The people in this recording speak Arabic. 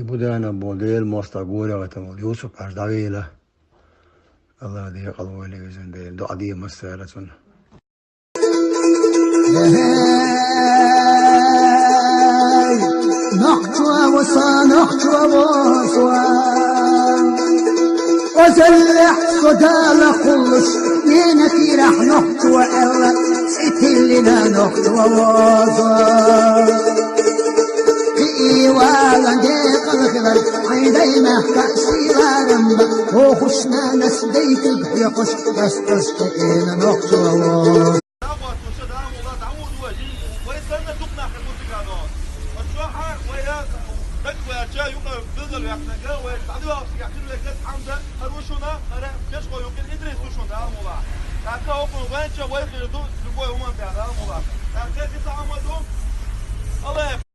Ibudana model mostagura vatam Yusuf Ajdavila. Allah diye kalvayla gözünde do adiye masarasun. نقطوة وصانقطوة وصوان وزلح صدال خلص ينكي رح نقطوة إلا ستلنا نقطوة وصوان إيوالا ديق الخبر عيدي محكا سيلا رمبا وخشنا نسديك بحيقش بس تستقينا نقطوة وصوان ويا يوقع بذل ويحتاجه ويتعدوا يحتاجوا لكاس حمزة هروشونا أنا كاش قوي يمكن إدريس وشون ده مولا تعرف هو في وين شو وين خير دو لقوي هم بيعمل مولا تعرف كيف يتعاملوا الله